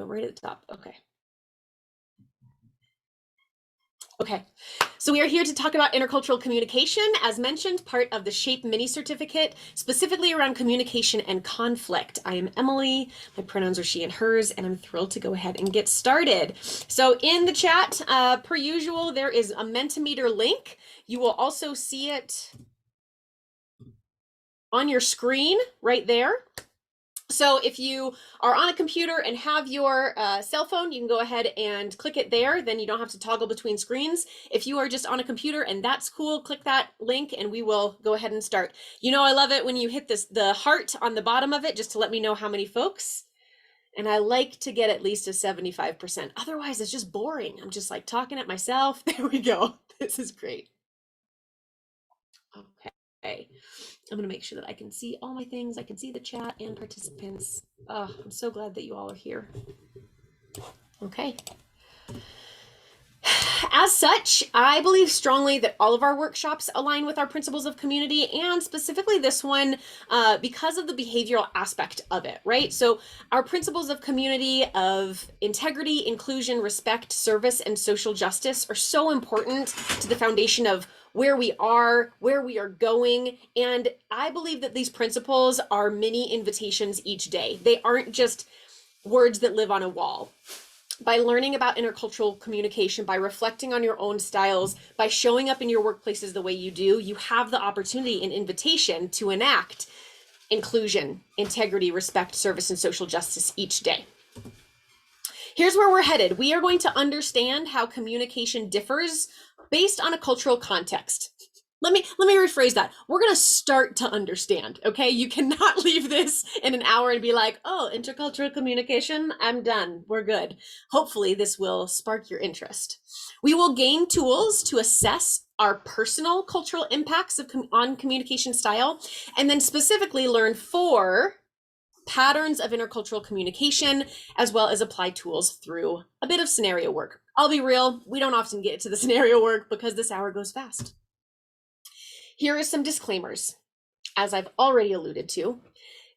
right at the top. Okay, so we are here to talk about intercultural communication, as mentioned, part of the SHAPE mini certificate, specifically around communication and conflict. I am Emily, my pronouns are she and hers, and I'm thrilled to go ahead and get started. So in the chat, per usual, there is a Mentimeter link. You will also see it on your screen right there. So if you are on a computer and have your cell phone, you can go ahead and click it there. Then you don't have to toggle between screens. If you are just on a computer and that's cool, click that link and we will go ahead and start. You know, I love it when you hit the heart on the bottom of it, just to let me know how many folks. And I like to get at least a 75%. Otherwise, it's just boring. I'm just like talking at myself. There we go. This is great. Okay. I'm going to make sure that I can see all my things. I can see the chat and participants. Oh, I'm so glad that you all are here. Okay. As such, I believe strongly that all of our workshops align with our principles of community, and specifically this one because of the behavioral aspect of it, right? So our principles of community, of integrity, inclusion, respect, service, and social justice are so important to the foundation of where we are going. And I believe that these principles are mini invitations each day. They aren't just words that live on a wall. By learning about intercultural communication, by reflecting on your own styles, by showing up in your workplaces the way you do, you have the opportunity and invitation to enact inclusion, integrity, respect, service, and social justice each day. Here's where we're headed. We are going to understand how communication differs based on a cultural context. Let me rephrase that. We're going to start to understand, okay? You cannot leave this in an hour and be like, oh, intercultural communication, I'm done, we're good. Hopefully this will spark your interest. We will gain tools to assess our personal cultural impacts on communication style, and then specifically learn 4 patterns of intercultural communication, as well as apply tools through a bit of scenario work. I'll be real, we don't often get to the scenario work because this hour goes fast. Here are some disclaimers. As I've already alluded to,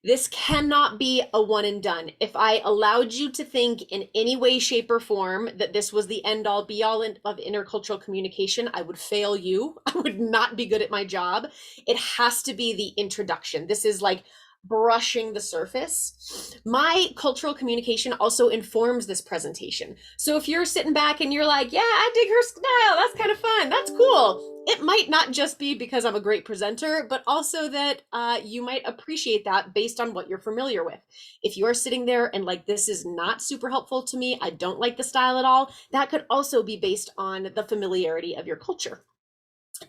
this cannot be a one and done. If I allowed you to think in any way, shape, or form that this was the end all be all of intercultural communication, I would fail you. I would not be good at my job. It has to be the introduction. This is like brushing the surface. My cultural communication also informs this presentation. So if you're sitting back and you're like, yeah, I dig her style, that's kind of fun, that's cool. It might not just be because I'm a great presenter, but also that you might appreciate that based on what you're familiar with. If you are sitting there and like, this is not super helpful to me, I don't like the style at all, that could also be based on the familiarity of your culture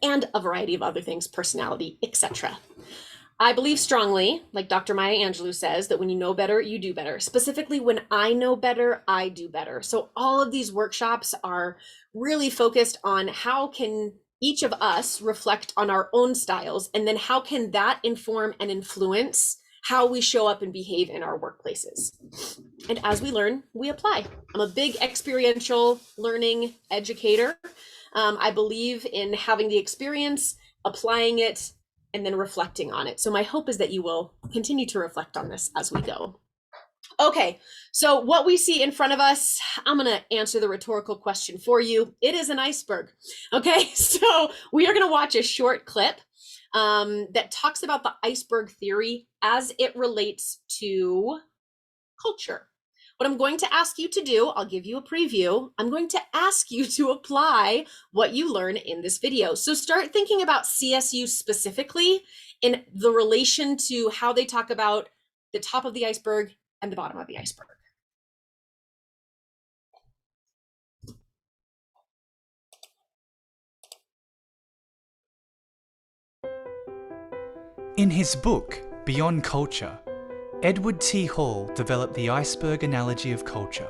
and a variety of other things, personality, etc. I believe strongly, like Dr. Maya Angelou says, that when you know better, you do better. Specifically, when I know better, I do better. So all of these workshops are really focused on how can each of us reflect on our own styles, and then how can that inform and influence how we show up and behave in our workplaces. And as we learn, we apply. I'm a big experiential learning educator. I believe in having the experience, applying it, and then reflecting on it. So my hope is that you will continue to reflect on this as we go. Okay, so what we see in front of us, I'm gonna answer the rhetorical question for you. It is an iceberg. Okay, so we are gonna watch a short clip that talks about the iceberg theory as it relates to culture. What I'm going to ask you to do, I'll give you a preview. I'm going to ask you to apply what you learn in this video. So start thinking about CSU specifically in the relation to how they talk about the top of the iceberg and the bottom of the iceberg. In his book, Beyond Culture, Edward T. Hall developed the iceberg analogy of culture.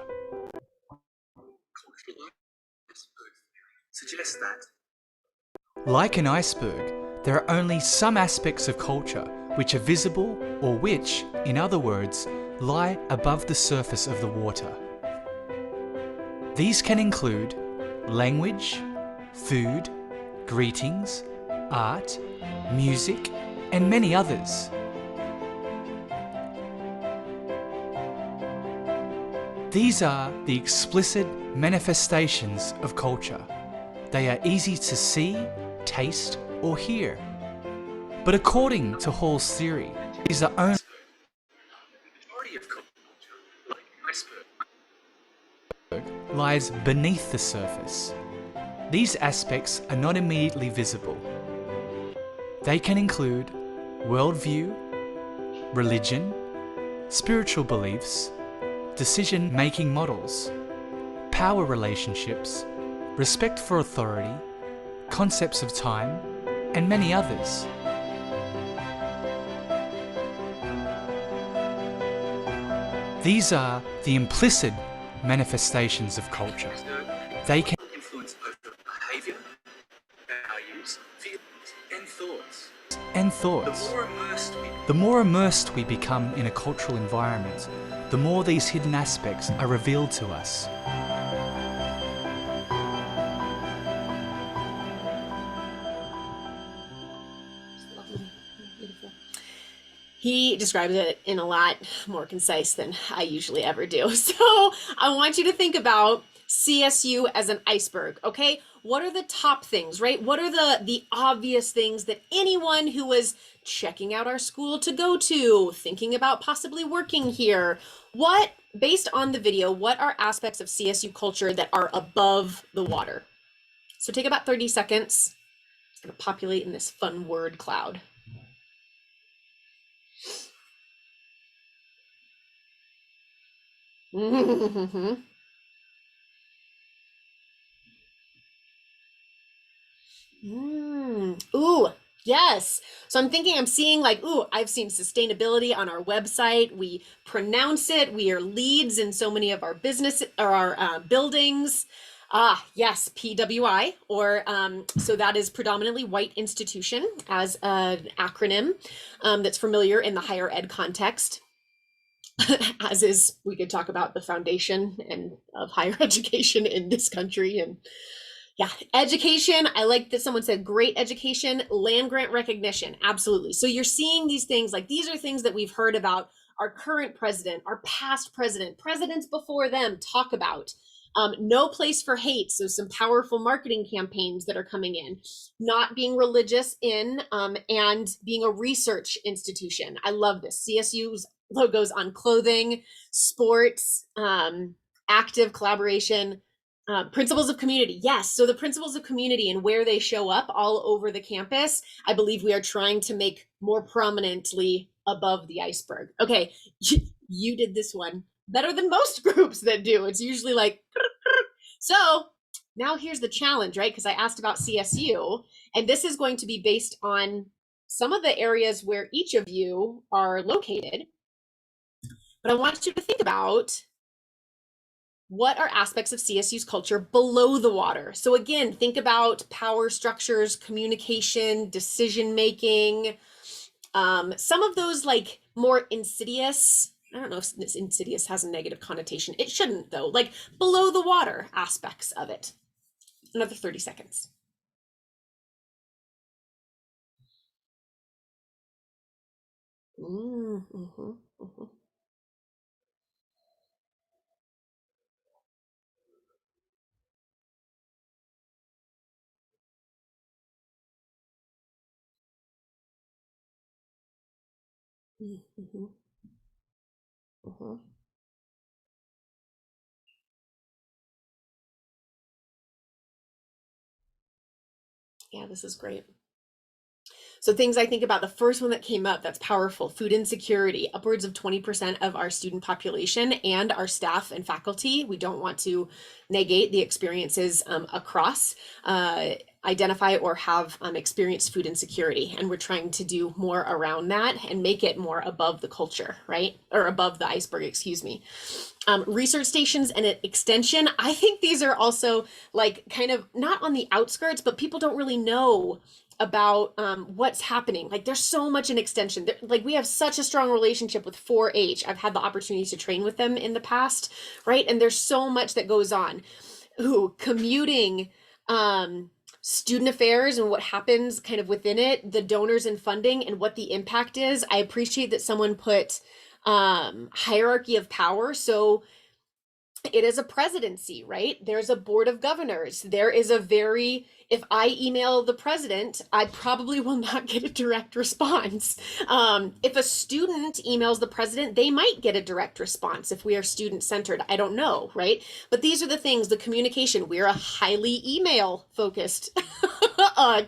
Suggests that, like an iceberg, there are only some aspects of culture which are visible, or which, in other words, lie above the surface of the water. These can include language, food, greetings, art, music, and many others. These are the explicit manifestations of culture. They are easy to see, taste, or hear. But according to Hall's theory, these are only the majority of culture, like an iceberg, lies beneath the surface. These aspects are not immediately visible. They can include worldview, religion, spiritual beliefs, decision-making models, power relationships, respect for authority, concepts of time, and many others. These are the implicit manifestations of culture. They can influence over behavior, values, feelings, and thoughts. The more immersed we become in a cultural environment, the more these hidden aspects are revealed to us. Beautiful. He describes it in a lot more concise than I usually ever do. So I want you to think about CSU as an iceberg, okay? What are the top things, right? What are the obvious things that anyone who was checking out our school to go to, thinking about possibly working here, based on the video, what are aspects of CSU culture that are above the water? So take about 30 seconds. It's going to populate in this fun word cloud. Mm-hmm. Ooh, yes. So I'm seeing like, I've seen sustainability on our website. We pronounce it. We are leads in so many of our business or our buildings. Yes, PWI, or so that is predominantly white institution as an acronym that's familiar in the higher ed context. As is, we could talk about the foundation and of higher education in this country. And yeah, education. I like that someone said great education, land grant recognition. Absolutely. So you're seeing these things, like these are things that we've heard about our current president, our past president, presidents before them talk about. No place for hate. So some powerful marketing campaigns that are coming in, not being religious and being a research institution. I love this. CSU's logos on clothing, sports, active collaboration, principles of community. Yes. So the principles of community and where they show up all over the campus, I believe we are trying to make more prominently above the iceberg. Okay. You did this one better than most groups that do. It's usually like, so now here's the challenge, right? Because I asked about CSU, and this is going to be based on some of the areas where each of you are located. But I want you to think about what are aspects of CSU's culture below the water. So again, think about power structures, communication, decision-making, some of those like more insidious, I don't know if this insidious has a negative connotation. It shouldn't though, like below the water aspects of it. Another 30 seconds. Mm-hmm, mm-hmm. Mm-hmm, mm-hmm. Yeah, this is great. So things I think about, the first one that came up that's powerful, food insecurity. Upwards of 20% of our student population and our staff and faculty, we don't want to negate the experiences across, identify or have experienced food insecurity. And we're trying to do more around that and make it more above the culture, right? Or above the iceberg, excuse me. Research stations and extension. I think these are also like kind of not on the outskirts, but people don't really know about what's happening. Like there's so much in extension. Like we have such a strong relationship with 4-H. I've had the opportunity to train with them in the past, right? And there's so much that goes on. Ooh, commuting, student affairs and what happens kind of within it, the donors and funding and what the impact is. I appreciate that someone put hierarchy of power. So It is a presidency, right? There's a board of governors. There is if I email the president, I probably will not get a direct response. If a student emails the president, they might get a direct response if we are student centered. I don't know, right? But these are the things, the communication. We're a highly email focused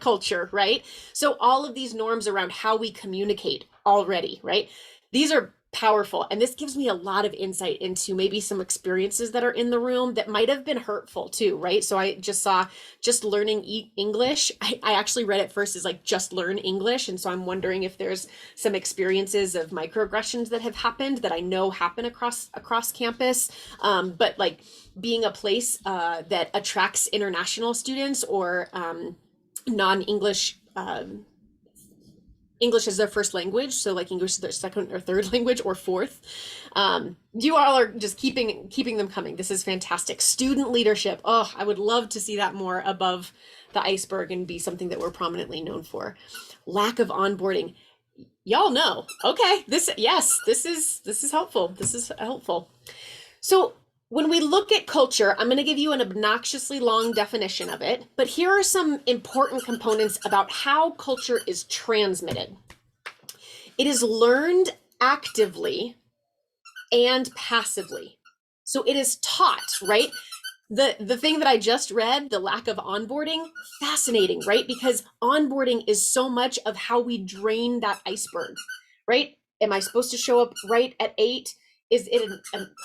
culture, right? So all of these norms around how we communicate already, right? These are powerful. And this gives me a lot of insight into maybe some experiences that are in the room that might have been hurtful too, right? So I just saw just learning English. I actually read it first as like just learn English. And so I'm wondering if there's some experiences of microaggressions that have happened that I know happen across campus. But like being a place that attracts international students or non-English English as their first language, so like English as their second or third language or fourth. You all are just keeping them coming. This is fantastic. Student leadership. Oh, I would love to see that more above the iceberg and be something that we're prominently known for. Lack of onboarding. Y'all know. Okay, this is helpful. This is helpful. So when we look at culture, I'm going to give you an obnoxiously long definition of it, but here are some important components about how culture is transmitted. It is learned actively and passively. So it is taught, right? The thing that I just read, the lack of onboarding, fascinating, right? Because onboarding is so much of how we drain that iceberg, right? Am I supposed to show up right at 8? Is it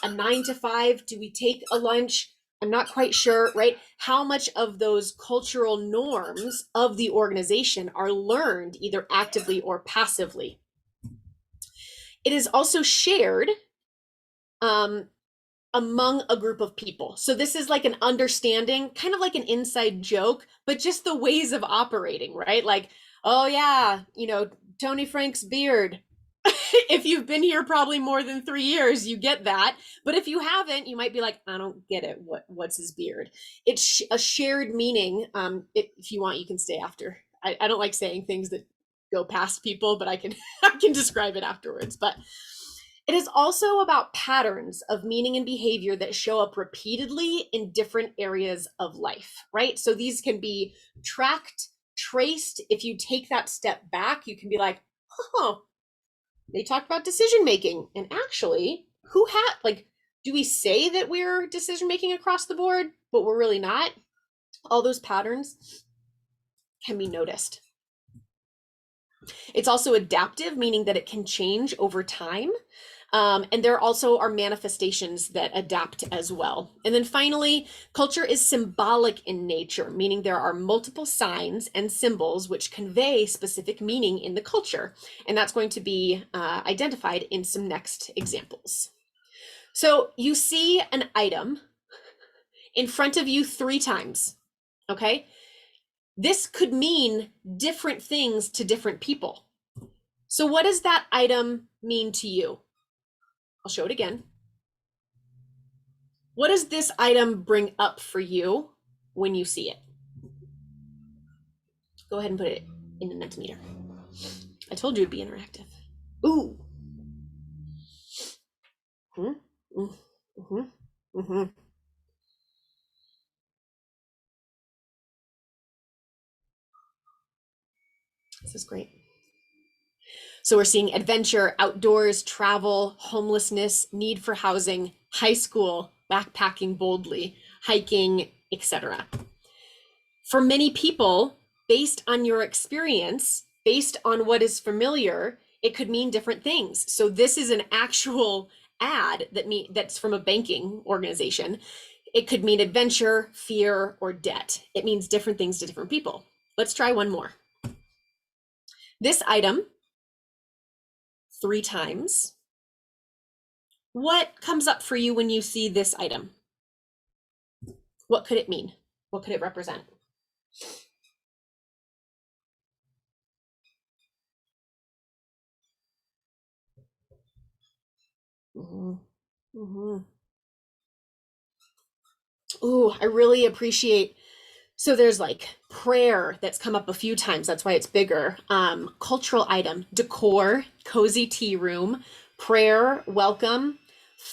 a 9 to 5? Do we take a lunch? I'm not quite sure, right? How much of those cultural norms of the organization are learned either actively or passively? It is also shared among a group of people. So this is like an understanding, kind of like an inside joke, but just the ways of operating, right? Like, oh yeah, Tony Frank's beard. If you've been here probably more than 3 years, you get that. But if you haven't, you might be like, I don't get it. What's his beard? It's a shared meaning. If you want, you can stay after. I don't like saying things that go past people, but I can describe it afterwards. But it is also about patterns of meaning and behavior that show up repeatedly in different areas of life, right? So these can be tracked, traced. If you take that step back, you can be like, oh, they talked about decision making, and actually do we say that we're decision making across the board, but we're really not? All those patterns can be noticed. It's also adaptive, meaning that it can change over time. And there also are manifestations that adapt as well. And then finally, culture is symbolic in nature, meaning there are multiple signs and symbols which convey specific meaning in the culture. And that's going to be identified in some next examples. So you see an item in front of you 3 times, okay? This could mean different things to different people. So what does that item mean to you? I'll show it again. What does this item bring up for you when you see it? Go ahead and put it in the Mentimeter. I told you it'd be interactive. Ooh. This is great. So we're seeing adventure, outdoors, travel, homelessness, need for housing, high school, backpacking boldly, hiking, etc. For many people, based on your experience, based on what is familiar, it could mean different things. So this is an actual ad that's from a banking organization. It could mean adventure, fear, or debt. It means different things to different people. Let's try one more. This item, 3 times. What comes up for you when you see this item? What could it mean? What could it represent? Ooh, I really appreciate. So there's like prayer that's come up a few times. That's why it's bigger. Cultural item, decor, cozy tea room, prayer, welcome,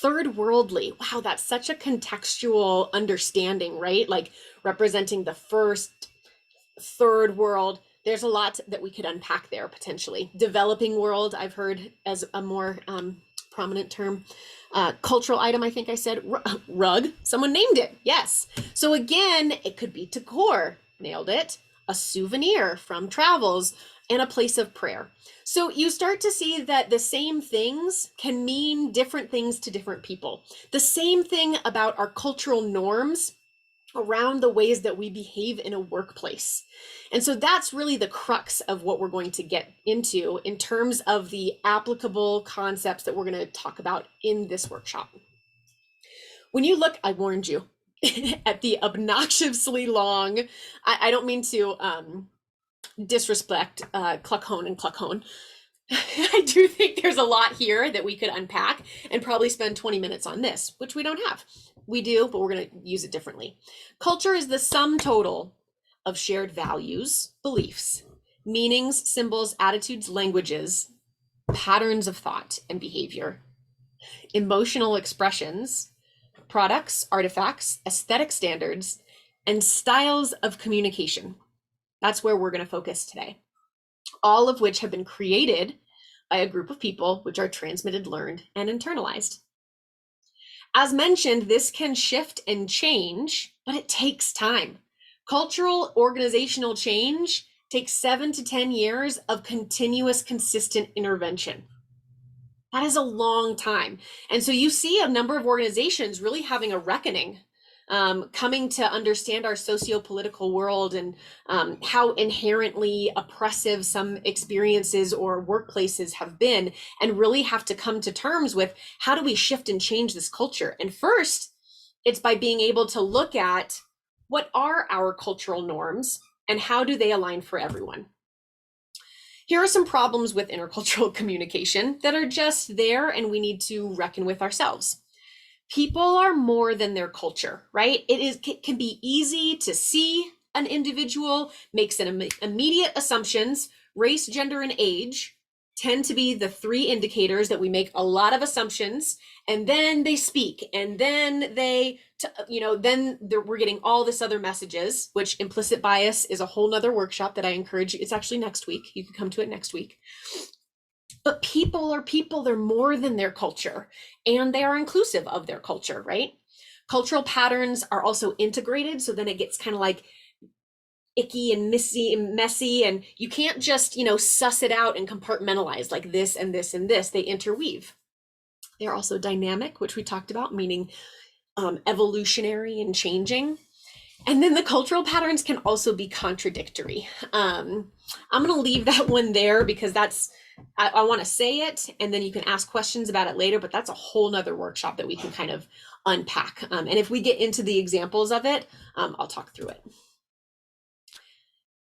Third worldly. Wow, that's such a contextual understanding, right? Like representing the first, third world. There's a lot that we could unpack there potentially. Developing world, I've heard as a more prominent term. Cultural item, I think I said. Rug, someone named it. Yes. So again, it could be decor. Nailed it. A souvenir from travels, and a place of prayer. So you start to see that the same things can mean different things to different people. The same thing about our cultural norms around the ways that we behave in a workplace. And so that's really the crux of what we're going to get into in terms of the applicable concepts that we're going to talk about in this workshop. When you look, I warned you, at the obnoxiously long, I don't mean to disrespect Cluckhone and Cluckhone. I do think there's a lot here that we could unpack and probably spend 20 minutes on this, which we don't have. We do, but we're going to use it differently. Culture is the sum total of shared values, beliefs, meanings, symbols, attitudes, languages, patterns of thought and behavior, emotional expressions, products, artifacts, aesthetic standards, and styles of communication. That's where we're going to focus today. All of which have been created by a group of people, which are transmitted, learned, and internalized. As mentioned, this can shift and change, but it takes time. Cultural organizational change takes 7 to 10 years of continuous, consistent intervention. That is a long time. And so you see a number of organizations really having a reckoning, coming to understand our socio-political world and how inherently oppressive some experiences or workplaces have been, and really have to come to terms with how do we shift and change this culture. And first, it's by being able to look at what are our cultural norms and how do they align for everyone. Here are some problems with intercultural communication that are just there and we need to reckon with ourselves. People are more than their culture, right? It can be easy to see an individual, make some immediate assumptions. Race, gender, and age tend to be the 3 indicators that we make a lot of assumptions, and then they speak, and then we're getting all this other messages, which implicit bias is a whole nother workshop that I encourage you. It's actually next week. You can come to it next week. But people are people, they're more than their culture, and they are inclusive of their culture, right? Cultural patterns are also integrated, so then it gets kind of like icky and messy, and you can't just, suss it out and compartmentalize like this and this and this. They interweave. They're also dynamic, which we talked about, meaning evolutionary and changing. And then the cultural patterns can also be contradictory. I'm going to leave that one there because I want to say it, and then you can ask questions about it later, but that's a whole nother workshop that we can kind of unpack. And if we get into the examples of it, I'll talk through it.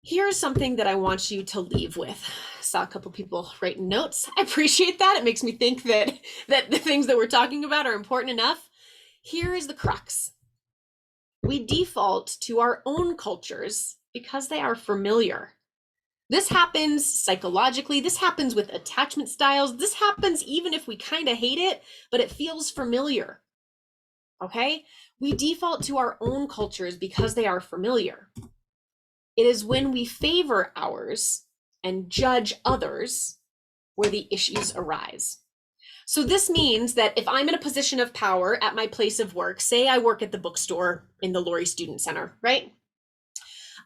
Here's something that I want you to leave with. I saw a couple people writing notes. I appreciate that. It makes me think that the things that we're talking about are important enough. Here is the crux. We default to our own cultures because they are familiar. This happens psychologically. This happens with attachment styles. This happens even if we kind of hate it, but it feels familiar. Okay? We default to our own cultures because they are familiar. It is when we favor ours and judge others where the issues arise. So this means that if I'm in a position of power at my place of work, say I work at the bookstore in the Lory Student Center, right?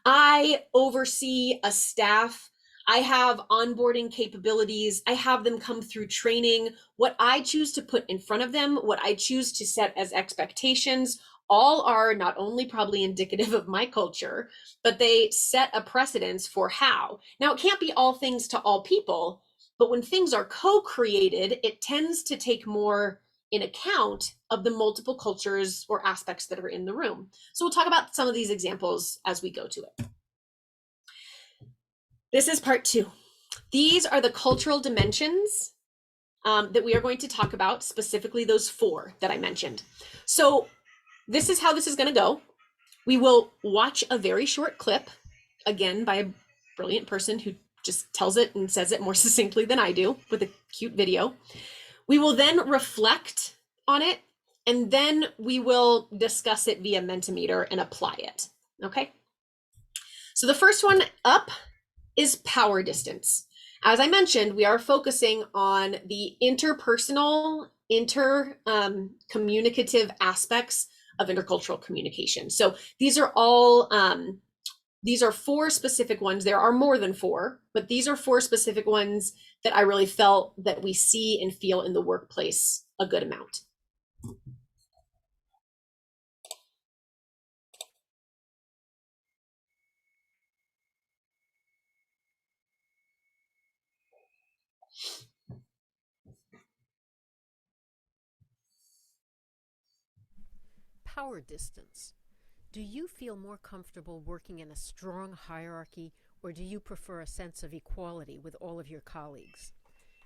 I oversee a staff. I have onboarding capabilities. I have them come through training. What I choose to put in front of them, what I choose to set as expectations, all are not only probably indicative of my culture, but they set a precedence for how. Now, it can't be all things to all people, but when things are co-created, it tends to take more in account of the multiple cultures or aspects that are in the room. So we'll talk about some of these examples as we go to it. This is part 2. These are the cultural dimensions that we are going to talk about, specifically those 4 that I mentioned. So this is how this is going to go. We will watch a very short clip, again, by a brilliant person who just tells it and says it more succinctly than I do with a cute video. We will then reflect on it, and then we will discuss it via Mentimeter and apply it. Okay. So the first one up is power distance. As I mentioned, we are focusing on the interpersonal, communicative aspects of intercultural communication. So these are all, these are 4 specific ones. There are more than 4, but these are 4 specific ones that I really felt that we see and feel in the workplace a good amount. Power distance. Do you feel more comfortable working in a strong hierarchy, or do you prefer a sense of equality with all of your colleagues?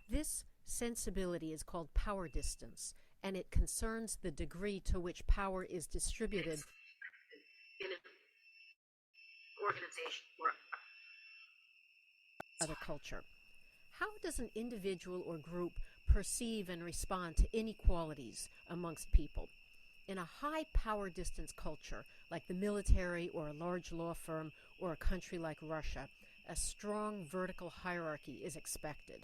This sensibility is called power distance, and it concerns the degree to which power is distributed in an organization or other culture. How does an individual or group perceive and respond to inequalities amongst people? In a high power distance culture, like the military or a large law firm or a country like Russia, a strong vertical hierarchy is expected.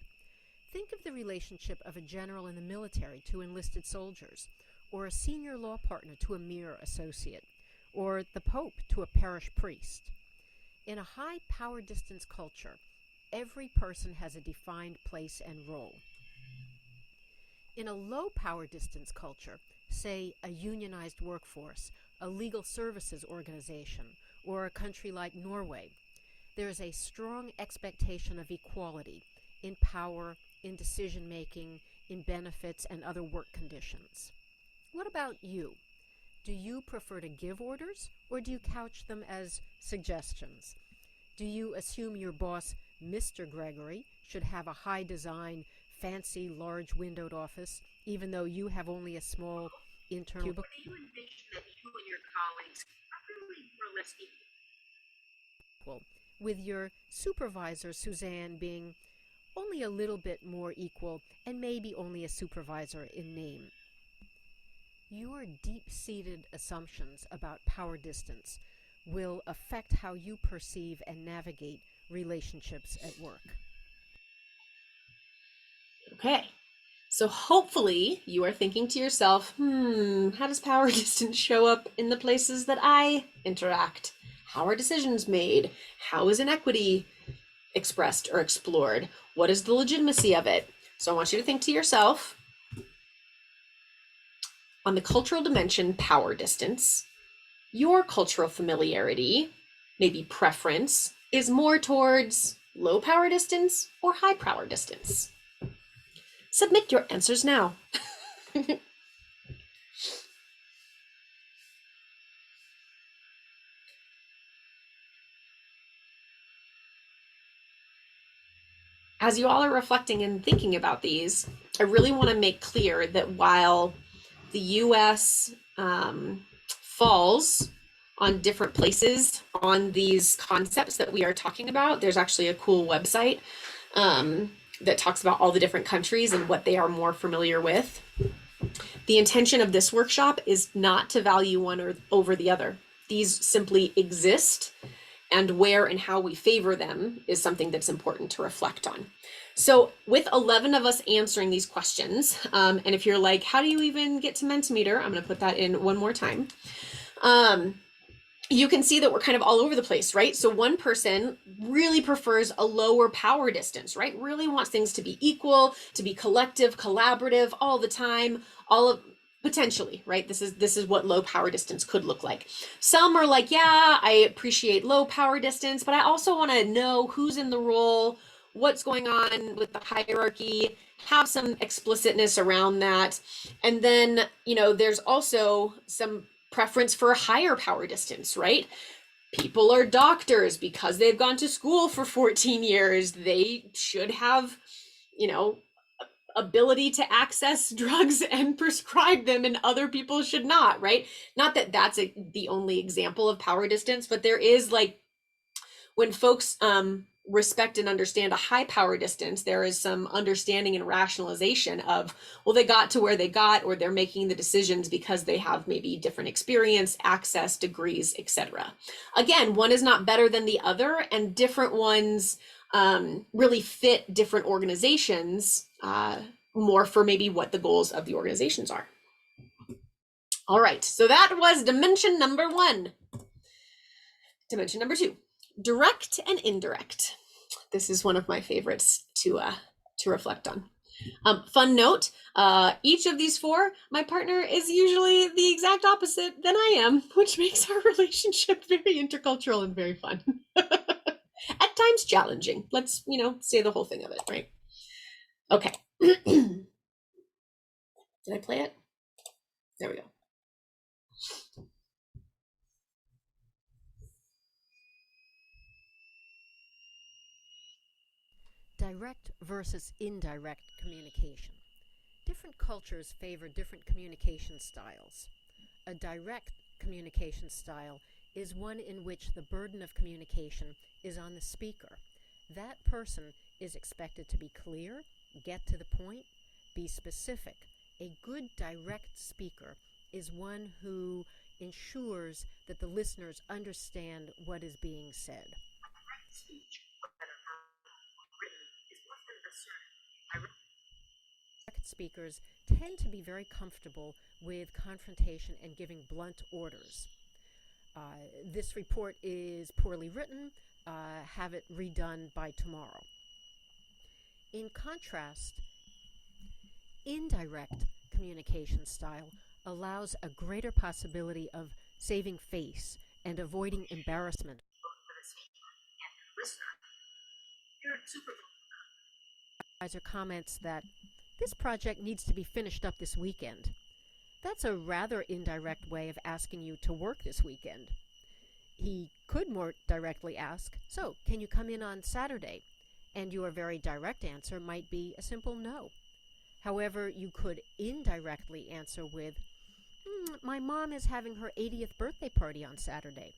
Think of the relationship of a general in the military to enlisted soldiers, or a senior law partner to a mere associate, or the Pope to a parish priest. In a high power distance culture, every person has a defined place and role. In a low power distance culture, say a unionized workforce, a legal services organization, or a country like Norway, there is a strong expectation of equality in power, in decision-making, in benefits, and other work conditions. What about you? Do you prefer to give orders, or do you couch them as suggestions? Do you assume your boss, Mr. Gregory, should have a high design, fancy, large windowed office, even though you have only a small internal cubicle? Or do you envision that you and your colleagues are really more or less equal, with your supervisor, Suzanne, being only a little bit more equal and maybe only a supervisor in name? Your deep-seated assumptions about power distance will affect how you perceive and navigate relationships at work. Okay. So hopefully you are thinking to yourself, how does power distance show up in the places that I interact? How are decisions made? How is inequity expressed or explored? What is the legitimacy of it? So I want you to think to yourself, on the cultural dimension, power distance, your cultural familiarity, maybe preference, is more towards low power distance or high power distance. Submit your answers now. As you all are reflecting and thinking about these, I really want to make clear that while the US falls on different places on these concepts that we are talking about, there's actually a cool website that talks about all the different countries and what they are more familiar with. The intention of this workshop is not to value one over the other. These simply exist, and where and how we favor them is something that's important to reflect on. So with 11 of us answering these questions, and if you're like, how do you even get to Mentimeter? I'm going to put that in one more time. You can see that we're kind of all over the place, right? So one person really prefers a lower power distance, right? Really wants things to be equal, to be collective, collaborative all the time, all of potentially, right? This is what low power distance could look like. Some are like, yeah, I appreciate low power distance, but I also want to know who's in the role, what's going on with the hierarchy, have some explicitness around that. And then, there's also some preference for a higher power distance, right? People are doctors because they've gone to school for 14 years. They should have, ability to access drugs and prescribe them, and other people should not, right? Not that that's the only example of power distance, but there is, like, when folks respect and understand a high power distance, there is some understanding and rationalization of, well, they got to where they got, or they're making the decisions because they have maybe different experience, access, degrees, etc. Again, one is not better than the other, and different ones really fit different organizations more for maybe what the goals of the organizations are. All right, so that was dimension number 1. Dimension number 2, direct and indirect. This is one of my favorites to reflect on. Fun note, each of these 4, my partner is usually the exact opposite than I am, which makes our relationship very intercultural and very fun. At times challenging. Let's, say the whole thing of it, right? Okay. Did I play it? There we go. Direct versus indirect communication. Different cultures favor different communication styles. A direct communication style is one in which the burden of communication is on the speaker. That person is expected to be clear, get to the point, be specific. A good direct speaker is one who ensures that the listeners understand what is being said. Direct speakers tend to be very comfortable with confrontation and giving blunt orders. This report is poorly written. Have it redone by tomorrow. In contrast, indirect communication style allows a greater possibility of saving face and avoiding embarrassment. Supervisor comments that this project needs to be finished up this weekend. That's a rather indirect way of asking you to work this weekend. He could more directly ask, so can you come in on Saturday? And your very direct answer might be a simple no. However, you could indirectly answer with, my mom is having her 80th birthday party on Saturday.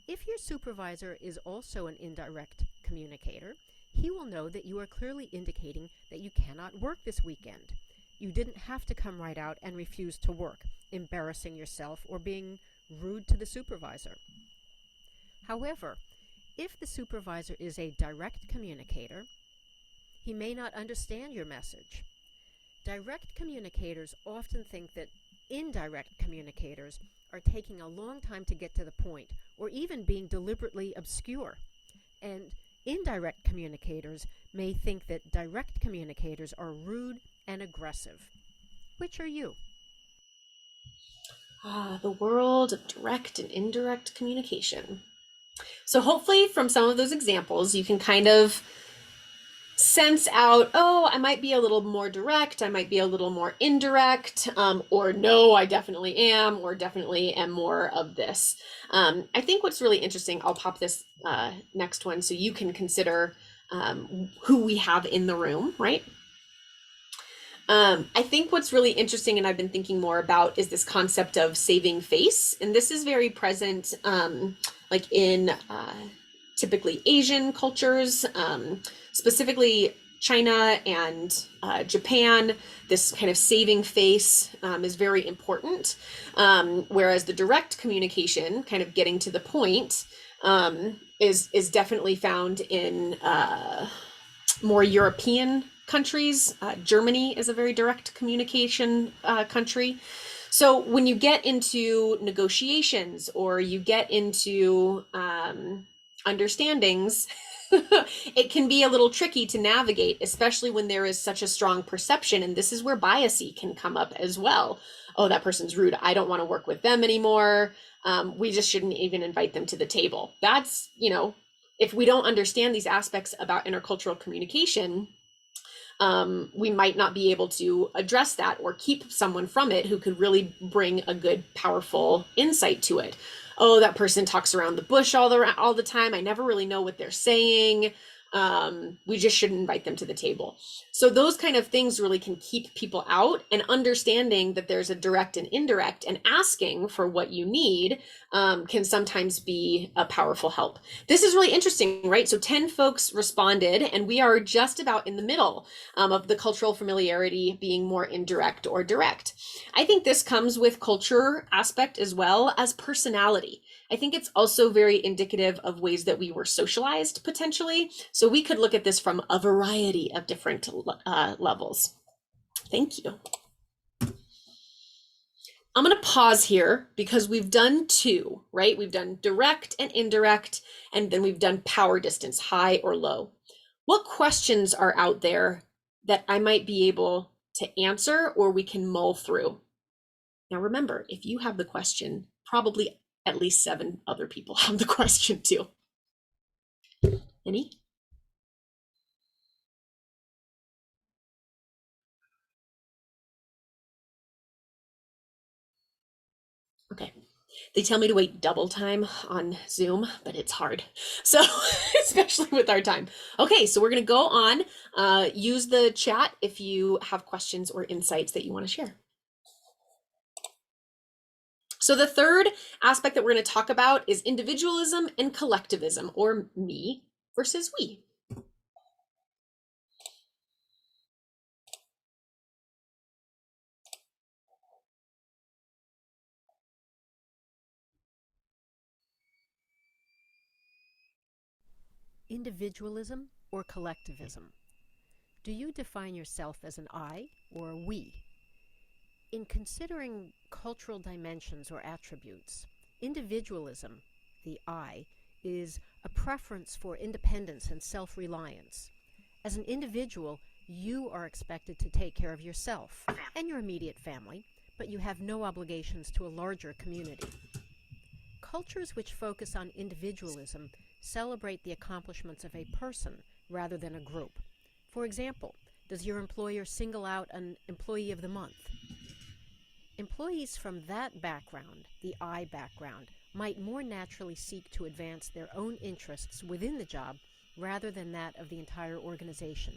If your supervisor is also an indirect communicator, he will know that you are clearly indicating that you cannot work this weekend. You didn't have to come right out and refuse to work, embarrassing yourself or being rude to the supervisor. However, if the supervisor is a direct communicator, he may not understand your message. Direct communicators often think that indirect communicators are taking a long time to get to the point, or even being deliberately obscure. And indirect communicators may think that direct communicators are rude and aggressive. Which are you? The world of direct and indirect communication. So hopefully from some of those examples, you can kind of sense out, oh, I might be a little more direct, I might be a little more indirect, or no, I definitely am, or definitely am more of this. I think what's really interesting, I'll pop this next one so you can consider who we have in the room, right? I think what's really interesting, and I've been thinking more about, is this concept of saving face. And this is very present like in typically Asian cultures, specifically China and Japan. This kind of saving face is very important. Whereas the direct communication, kind of getting to the point, is definitely found in more European countries. Germany is a very direct communication country. So when you get into negotiations or you get into understandings, it can be a little tricky to navigate, especially when there is such a strong perception. And this is where biasy can come up as well. Oh, that person's rude. I don't want to work with them anymore. We just shouldn't even invite them to the table. That's, if we don't understand these aspects about intercultural communication, we might not be able to address that or keep someone from it who could really bring a good, powerful insight to it. Oh, that person talks around the bush all the time. I never really know what they're saying. We just shouldn't invite them to the table. So those kind of things really can keep people out, and understanding that there's a direct and indirect, and asking for what you need can sometimes be a powerful help. This is really interesting, right? So 10 folks responded, and we are just about in the middle of the cultural familiarity being more indirect or direct. I think this comes with culture aspect as well as personality. I think it's also very indicative of ways that we were socialized potentially. So we could look at this from a variety of different levels. Thank you. I'm going to pause here because we've done two, right? We've done direct and indirect, and then we've done power distance, high or low. What questions are out there that I might be able to answer, or we can mull through? Now remember, if you have the question, probably at least 7 other people have the question too. Any? Okay. They tell me to wait double time on Zoom, but it's hard. So, especially with our time. Okay, so we're going to go on. Use the chat if you have questions or insights that you want to share. So the third aspect that we're going to talk about is individualism and collectivism, or me versus we. Individualism or collectivism? Do you define yourself as an I or a we? In considering cultural dimensions or attributes, individualism, the I, is a preference for independence and self-reliance. As an individual, you are expected to take care of yourself and your immediate family, but you have no obligations to a larger community. Cultures which focus on individualism celebrate the accomplishments of a person rather than a group. For example, does your employer single out an employee of the month? Employees from that background, the I background, might more naturally seek to advance their own interests within the job rather than that of the entire organization.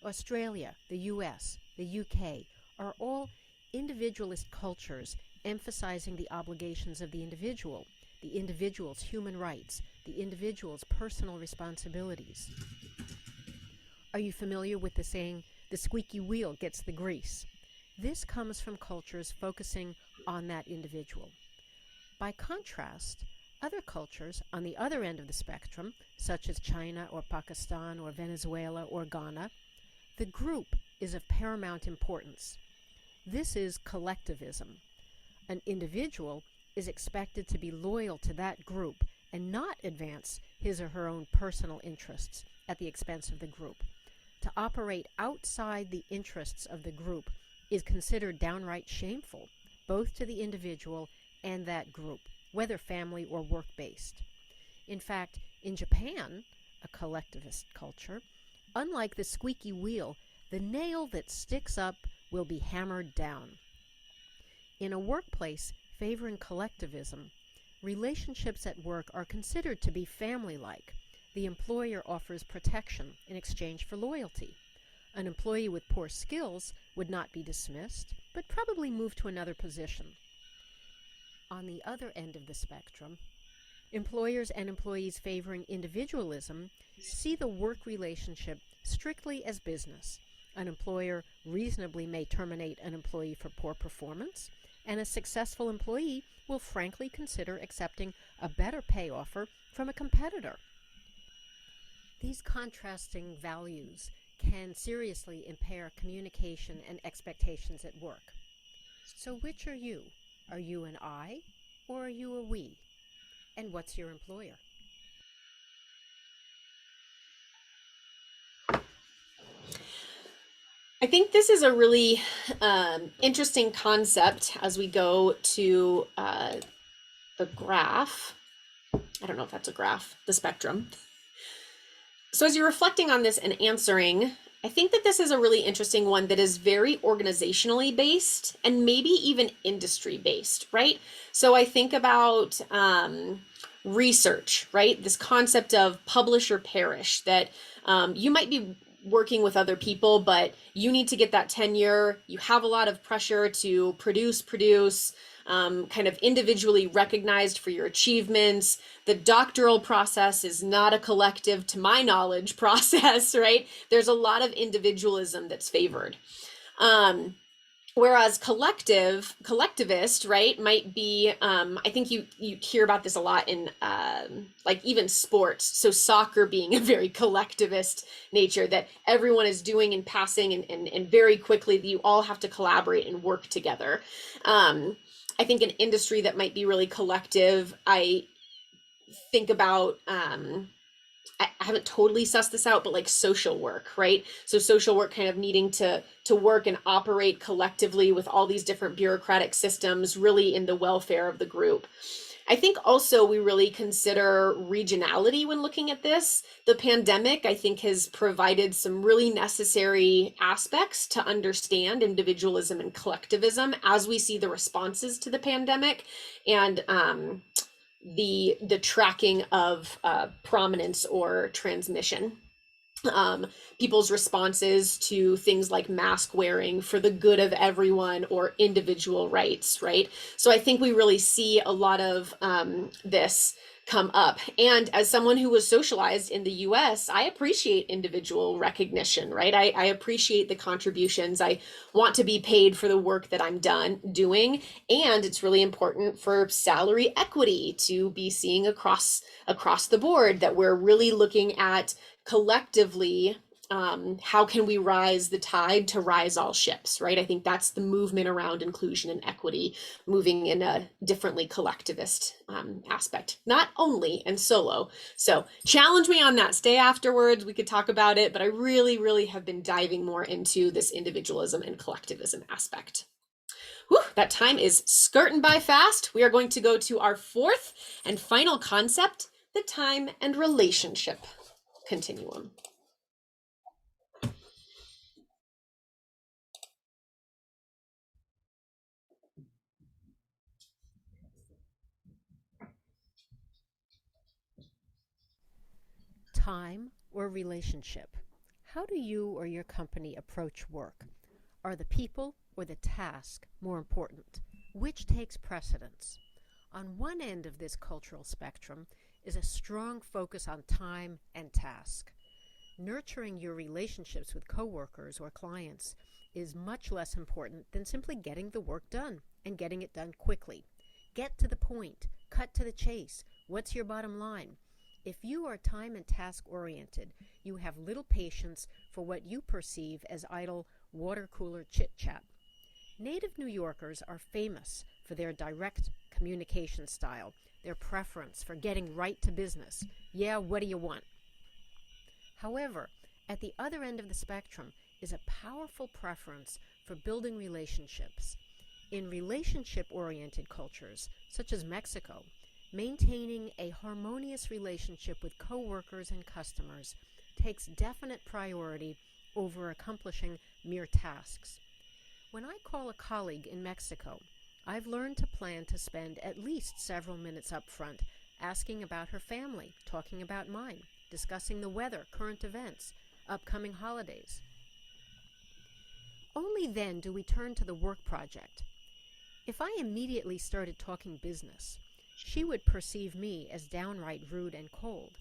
Australia, the US, the UK are all individualist cultures emphasizing the obligations of the individual's human rights, the individual's personal responsibilities. Are you familiar with the saying, the squeaky wheel gets the grease? This comes from cultures focusing on that individual. By contrast, other cultures on the other end of the spectrum, such as China or Pakistan or Venezuela or Ghana, the group is of paramount importance. This is collectivism. An individual is expected to be loyal to that group and not advance his or her own personal interests at the expense of the group. To operate outside the interests of the group is considered downright shameful, both to the individual and that group, whether family or work-based. In fact, in Japan, a collectivist culture, unlike the squeaky wheel, the nail that sticks up will be hammered down. In a workplace favoring collectivism, relationships at work are considered to be family-like. The employer offers protection in exchange for loyalty. An employee with poor skills would not be dismissed, but probably move to another position. On the other end of the spectrum, employers and employees favoring individualism see the work relationship strictly as business. An employer reasonably may terminate an employee for poor performance, and a successful employee will frankly consider accepting a better pay offer from a competitor. These contrasting values can seriously impair communication and expectations at work. So which are you? Are you an I or are you a we? And what's your employer? I think this is a really interesting concept as we go to the graph. I don't know if that's a graph, the spectrum. So as you're reflecting on this and answering, I think that this is a really interesting one that is very organizationally based and maybe even industry based, right? So I think about research, right? This concept of publish or perish, that You might be working with other people, but you need to get that tenure. You have a lot of pressure to produce, kind of individually recognized for your achievements. The doctoral process is not a collective, to my knowledge, process, right? There's a lot of individualism that's favored. Whereas collectivist, right, might be, I think you hear about this a lot in like even sports. So soccer being a very collectivist nature that everyone is doing and passing and very quickly that you all have to collaborate and work together. I think an industry that might be really collective, I think about, I haven't totally sussed this out, but like social work, right? So social work kind of needing to work and operate collectively with all these different bureaucratic systems, really in the welfare of the group. I think also we really consider regionality when looking at this. The pandemic, I think, has provided some really necessary aspects to understand individualism and collectivism as we see the responses to the pandemic, and the tracking of prominence or transmission. People's responses to things like mask wearing for the good of everyone or individual rights, right? So I think we really see a lot of this come up. And as someone who was socialized in the US, I appreciate individual recognition, right? I appreciate the contributions. I want to be paid for the work that I'm doing. And it's really important for salary equity to be seeing across the board that we're really looking at collectively, how can we rise the tide to rise all ships, right? I think that's the movement around inclusion and equity, moving in a differently collectivist aspect, not only and solo. So challenge me on that. Stay afterwards. We could talk about it, but I really, really have been diving more into this individualism and collectivism aspect. Whew, that time is skirting by fast. We are going to go to our fourth and final concept, the time and relationship continuum. Time or relationship? How do you or your company approach work? Are the people or the task more important? Which takes precedence? On one end of this cultural spectrum is a strong focus on time and task. Nurturing your relationships with coworkers or clients is much less important than simply getting the work done and getting it done quickly. Get to the point, cut to the chase. What's your bottom line? If you are time and task oriented, you have little patience for what you perceive as idle water cooler chit-chat. Native New Yorkers are famous for their direct communication style, their preference for getting right to business. Yeah, what do you want? However, at the other end of the spectrum is a powerful preference for building relationships. In relationship-oriented cultures, such as Mexico, maintaining a harmonious relationship with coworkers and customers takes definite priority over accomplishing mere tasks. When I call a colleague in Mexico, I've learned to plan to spend at least several minutes up front asking about her family, talking about mine, discussing the weather, current events, upcoming holidays. Only then do we turn to the work project. If I immediately started talking business, she would perceive me as downright rude and cold,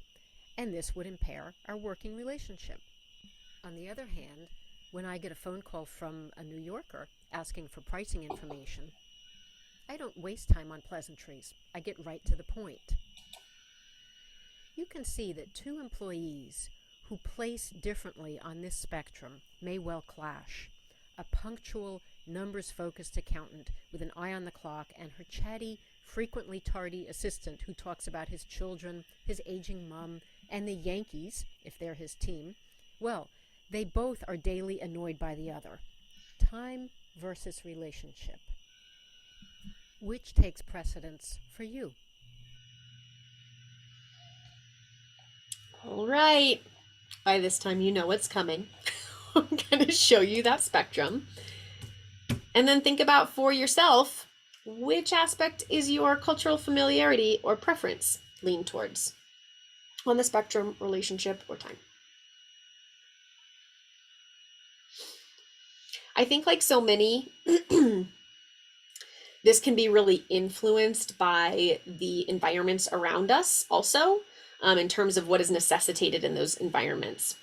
and this would impair our working relationship. On the other hand, when I get a phone call from a New Yorker asking for pricing information, I don't waste time on pleasantries. I get right to the point. You can see that two employees who place differently on this spectrum may well clash. A punctual, numbers-focused accountant with an eye on the clock and her chatty, frequently tardy assistant who talks about his children, his aging mom, and the Yankees, if they're his team, well, they both are daily annoyed by the other. Time versus relationship. Which takes precedence for you? All right. By this time, you know what's coming. I'm going to show you that spectrum. And then think about for yourself, which aspect is your cultural familiarity or preference lean towards on the spectrum, relationship, or time? I think like so many, this can be really influenced by the environments around us also, in terms of what is necessitated in those environments.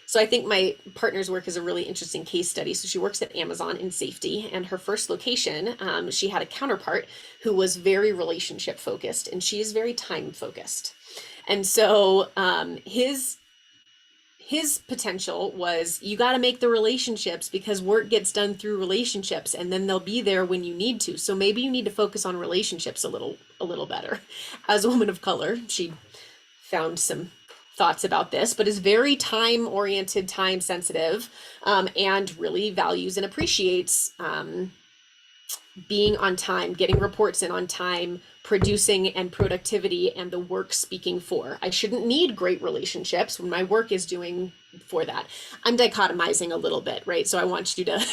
So I think my partner's work is a really interesting case study. So she works at Amazon in safety, and her first location, she had a counterpart who was very relationship focused, and she is very time focused. And so his potential was, you got to make the relationships because work gets done through relationships, and then they'll be there when you need to. So maybe you need to focus on relationships a little better. As a woman of color, she found some thoughts about this, but is very time oriented, time sensitive, and really values and appreciates being on time, getting reports in on time, producing, and productivity, and the work speaking for. I shouldn't need great relationships when my work is doing for that. I'm dichotomizing a little bit, right? So I want you to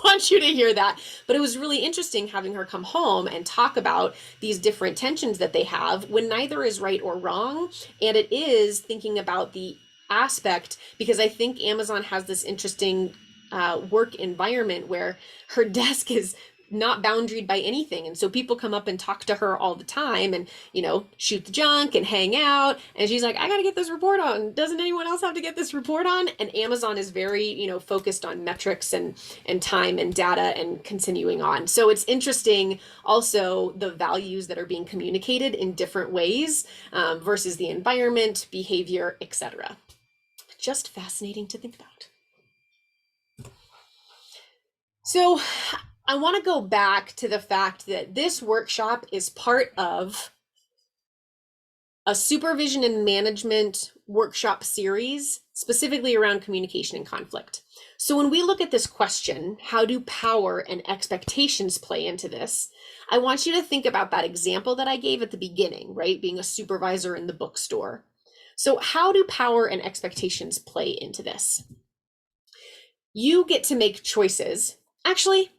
want you to hear that. But it was really interesting having her come home and talk about these different tensions that they have when neither is right or wrong. And it is thinking about the aspect, because I think Amazon has this interesting work environment where her desk is not boundaried by anything. And so people come up and talk to her all the time and, shoot the junk and hang out. And she's like, I got to get this report on. Doesn't anyone else have to get this report on? And Amazon is very, focused on metrics and time and data and continuing on. So it's interesting also the values that are being communicated in different ways versus the environment, behavior, etc. Just fascinating to think about. So I want to go back to the fact that this workshop is part of a supervision and management workshop series, specifically around communication and conflict. So when we look at this question, how do power and expectations play into this? I want you to think about that example that I gave at the beginning, right? Being a supervisor in the bookstore. So how do power and expectations play into this? You get to make choices. Actually,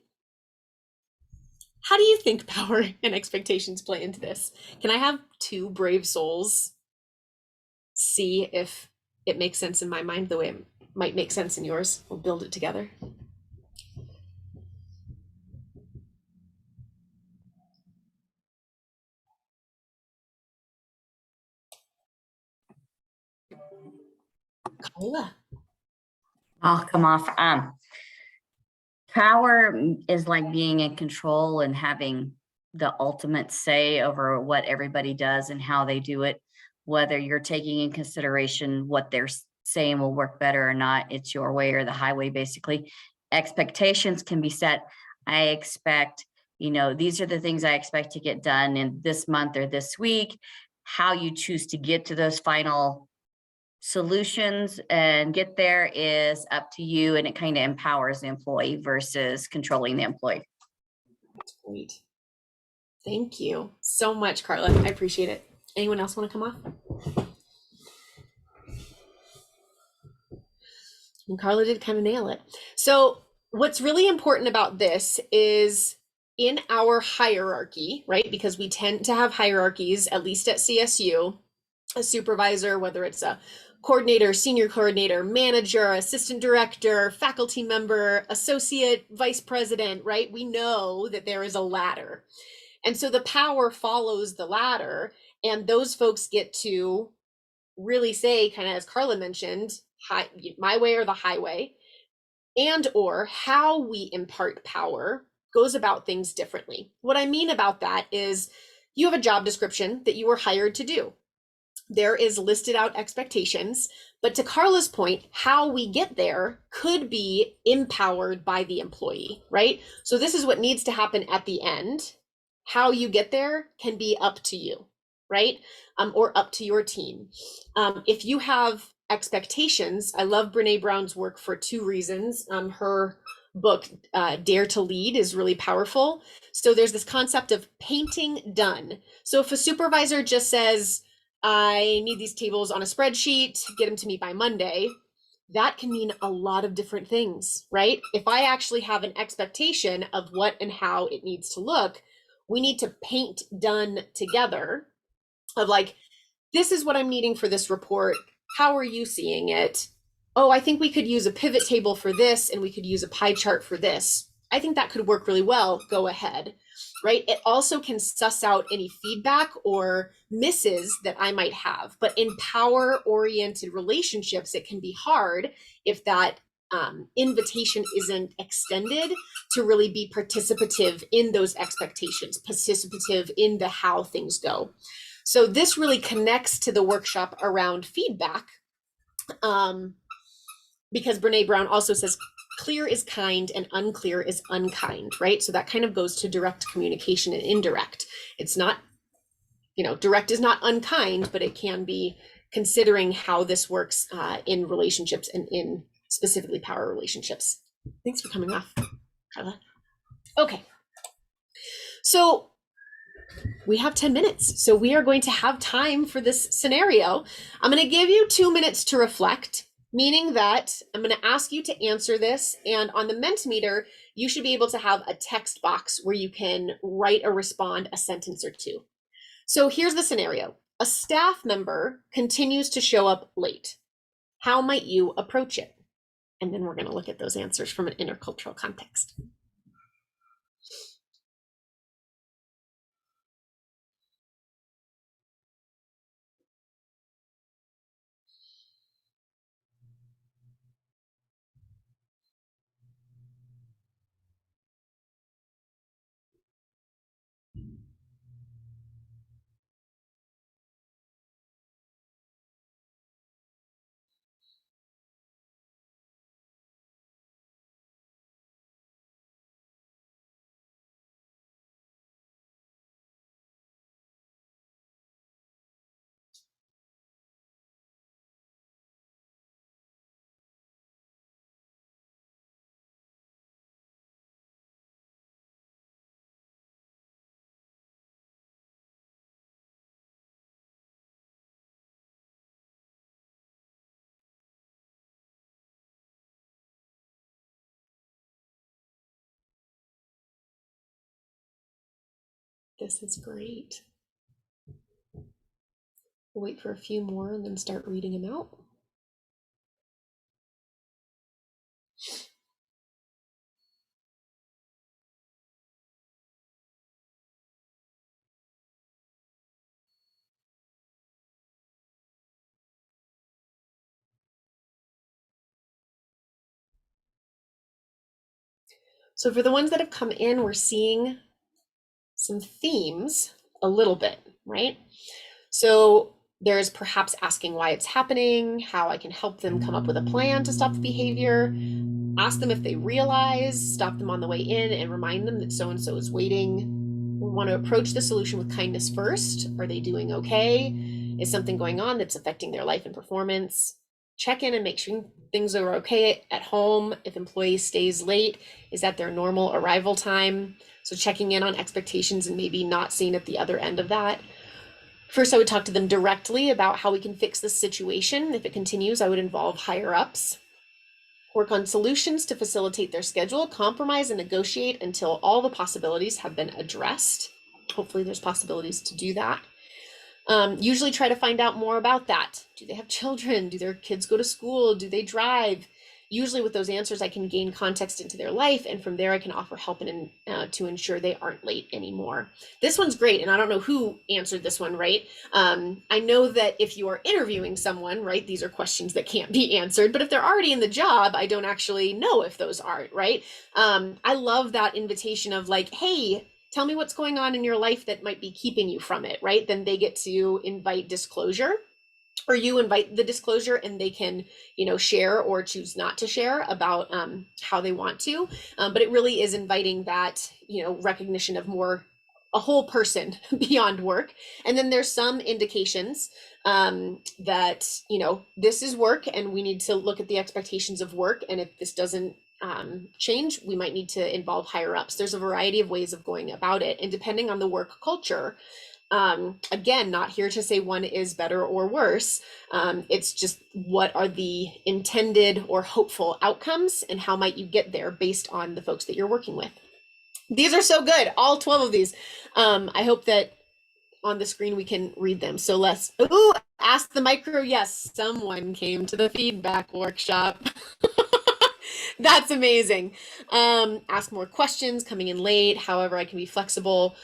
how do you think power and expectations play into this? Can I have two brave souls see if it makes sense in my mind the way it might make sense in yours? We'll build it together. Carla. I'll come off. Power is like being in control and having the ultimate say over what everybody does and how they do it, whether you're taking in consideration what they're saying will work better or not. It's your way or the highway, basically. Expectations can be set. I expect, these are the things I expect to get done in this month or this week. How you choose to get to those final solutions and get there is up to you, and it kind of empowers the employee versus controlling the employee. That's great. Thank you so much, Carla. I appreciate it. Anyone else want to come off? And Carla did kind of nail it. So what's really important about this is in our hierarchy, right? Because we tend to have hierarchies, at least at CSU, a supervisor, whether it's a coordinator, senior coordinator, manager, assistant director, faculty member, associate vice president, right? We know that there is a ladder. And so the power follows the ladder, and those folks get to really say, kind of as Carla mentioned, my way or the highway, and or how we impart power goes about things differently. What I mean about that is you have a job description that you were hired to do. There is listed out expectations, but to Carla's point, how we get there could be empowered by the employee, right? So this is what needs to happen at the end. How you get there can be up to you, right? Or up to your team. If you have expectations, I love Brene Brown's work for two reasons. Her book, Dare to Lead, is really powerful. So there's this concept of painting done. So if a supervisor just says, I need these tables on a spreadsheet, get them to me by Monday, that can mean a lot of different things, right? If I actually have an expectation of what and how it needs to look, we need to paint done together of like, this is what I'm needing for this report. How are you seeing it? oh, I think we could use a pivot table for this and we could use a pie chart for this. I think that could work really well. Go ahead, right? It also can suss out any feedback or misses that I might have. But in power-oriented relationships, it can be hard if that invitation isn't extended to really be participative in those expectations, participative in the how things go. So this really connects to the workshop around feedback, because Brene Brown also says clear is kind and unclear is unkind, right? So that kind of goes to direct communication and indirect. It's not, direct is not unkind, but it can be considering how this works in relationships and in specifically power relationships. Thanks for coming off, Carla. Okay. So we have 10 minutes. So we are going to have time for this scenario. I'm going to give you 2 minutes to reflect, meaning that I'm going to ask you to answer this. And on the Mentimeter, you should be able to have a text box where you can write or respond a sentence or two. So here's the scenario. A staff member continues to show up late. How might you approach it? And then we're going to look at those answers from an intercultural context. This is great. We'll wait for a few more and then start reading them out. So for the ones that have come in, we're seeing some themes a little bit, right? So there's perhaps asking why it's happening, how I can help them come up with a plan to stop the behavior, ask them if they realize, stop them on the way in and remind them that so-and-so is waiting. We want to approach the solution with kindness first. Are they doing okay? Is something going on that's affecting their life and performance? Check in and make sure things are okay at home. If employee stays late, is that their normal arrival time? So checking in on expectations and maybe not seeing at the other end of that. First, I would talk to them directly about how we can fix this situation. If it continues, I would involve higher ups. Work on solutions to facilitate their schedule, compromise and negotiate until all the possibilities have been addressed. Hopefully there's possibilities to do that. Usually try to find out more about that. Do they have children? Do their kids go to school? Do they drive? Usually with those answers, I can gain context into their life, and from there I can offer help and to ensure they aren't late anymore. This one's great, and I don't know who answered this one, right? I know that if you are interviewing someone, right, these are questions that can't be answered, but if they're already in the job, I don't actually know if those are, right? I love that invitation of like, hey, tell me what's going on in your life that might be keeping you from it, right? Then they get to invite disclosure, or you invite the disclosure and they can, share or choose not to share about how they want to. But it really is inviting that, recognition of more a whole person beyond work. And then there's some indications that, this is work and we need to look at the expectations of work. And if this doesn't change, we might need to involve higher ups. There's a variety of ways of going about it. And depending on the work culture, again, not here to say one is better or worse. It's just what are the intended or hopeful outcomes and how might you get there based on the folks that you're working with. These are so good, all 12 of these. I hope that on the screen we can read them. So Ask the micro yes. Someone came to the feedback workshop. That's amazing. Ask more questions coming in late. However, I can be flexible.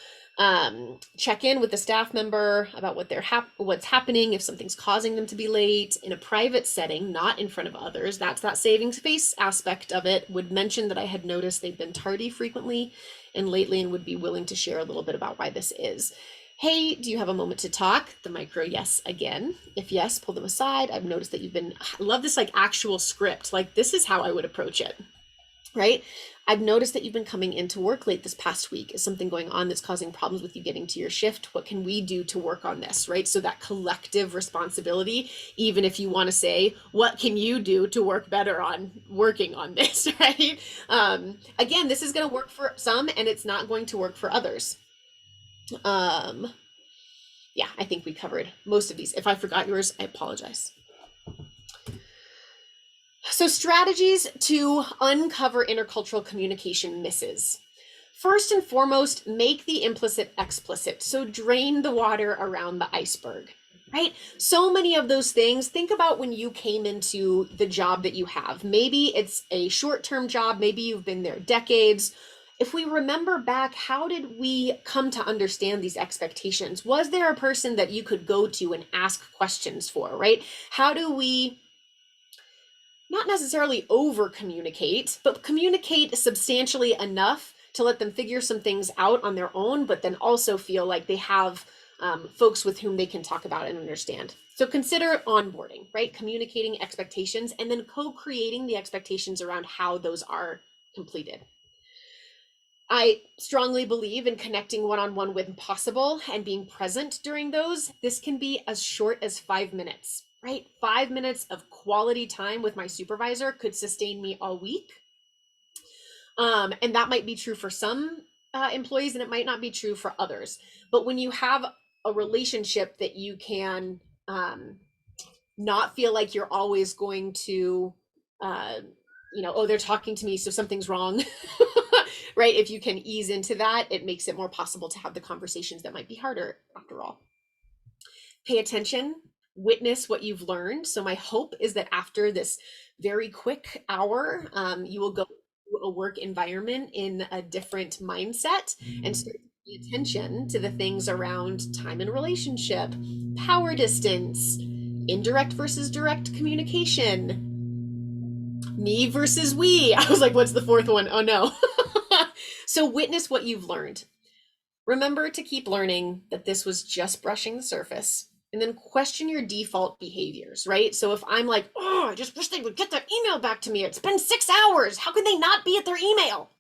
Check in with the staff member about what's happening, if something's causing them to be late in a private setting, not in front of others. That's that saving space aspect of it. Would mention that I had noticed they've been tardy frequently and lately, and would be willing to share a little bit about why this is. Hey, do you have a moment to talk? The micro yes again. If yes, pull them aside. I've noticed that I love this like actual script. Like this is how I would approach it, right? I've noticed that you've been coming into work late this past week. Is something going on that's causing problems with you getting to your shift? What can we do to work on this, right? So that collective responsibility, even if you want to say, what can you do to work better on working on this, right? Again, this is going to work for some and it's not going to work for others. Yeah, I think we covered most of these. If I forgot yours, I apologize. So strategies to uncover intercultural communication misses. First and foremost, make the implicit explicit. So drain the water around the iceberg, right? So many of those things, think about when you came into the job that you have. Maybe it's a short-term job, maybe you've been there decades. If we remember back, how did we come to understand these expectations? Was there a person that you could go to and ask questions for, right? How do we not necessarily over communicate, but communicate substantially enough to let them figure some things out on their own, but then also feel like they have folks with whom they can talk about and understand. So consider onboarding, right? Communicating expectations and then co-creating the expectations around how those are completed. I strongly believe in connecting one-on-one when possible and being present during those. This can be as short as 5 minutes, right? 5 minutes of quality time with my supervisor could sustain me all week. And that might be true for some employees and it might not be true for others. But when you have a relationship that you can not feel like you're always going to, oh, they're talking to me, so something's wrong. Right? If you can ease into that, it makes it more possible to have the conversations that might be harder after all. Pay attention, witness what you've learned. So my hope is that after this very quick hour, you will go to a work environment in a different mindset and start to pay attention to the things around time and relationship, power distance, indirect versus direct communication, me versus we. I was like, what's the fourth one? Oh no. So witness what you've learned. Remember to keep learning that this was just brushing the surface, and then question your default behaviors, right? So if I'm like, oh, I just wish they would get their email back to me. It's been 6 hours. How could they not be at their email?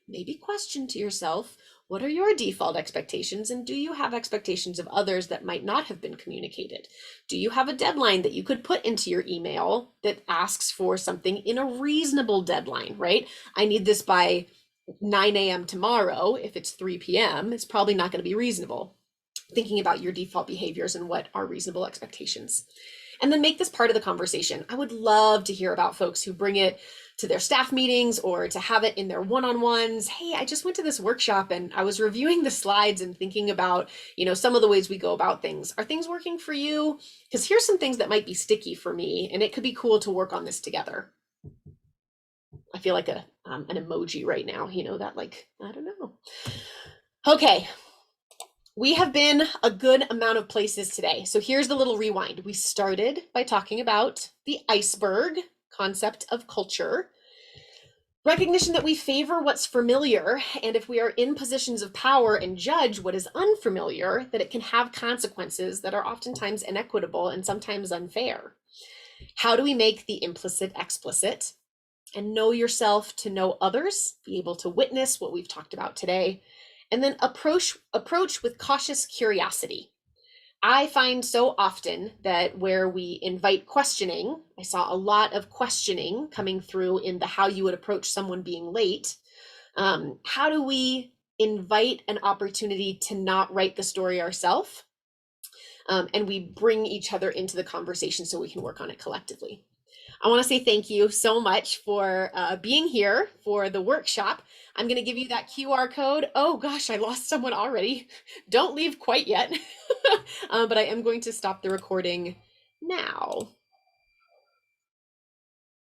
Maybe question to yourself, what are your default expectations? And do you have expectations of others that might not have been communicated? Do you have a deadline that you could put into your email that asks for something in a reasonable deadline, right? I need this by 9 a.m. tomorrow. If it's 3 p.m., it's probably not going to be reasonable. Thinking about your default behaviors and what are reasonable expectations. And then make this part of the conversation. I would love to hear about folks who bring it to their staff meetings or to have it in their one-on-ones. Hey, I just went to this workshop and I was reviewing the slides and thinking about, some of the ways we go about things. Are things working for you? Because here's some things that might be sticky for me, and it could be cool to work on this together. I feel like an emoji right now, that like, I don't know. Okay. We have been a good amount of places today. So here's the little rewind. We started by talking about the iceberg concept of culture, recognition that we favor what's familiar, and if we are in positions of power and judge what is unfamiliar, that it can have consequences that are oftentimes inequitable and sometimes unfair. How do we make the implicit explicit? And know yourself to know others, be able to witness what we've talked about today, and then approach with cautious curiosity. I find so often that where we invite questioning, I saw a lot of questioning coming through in the how you would approach someone being late. How do we invite an opportunity to not write the story ourselves? And we bring each other into the conversation so we can work on it collectively. I want to say thank you so much for being here for the workshop. I'm going to give you that QR code. Oh gosh, I lost someone already. Don't leave quite yet. But I am going to stop the recording now.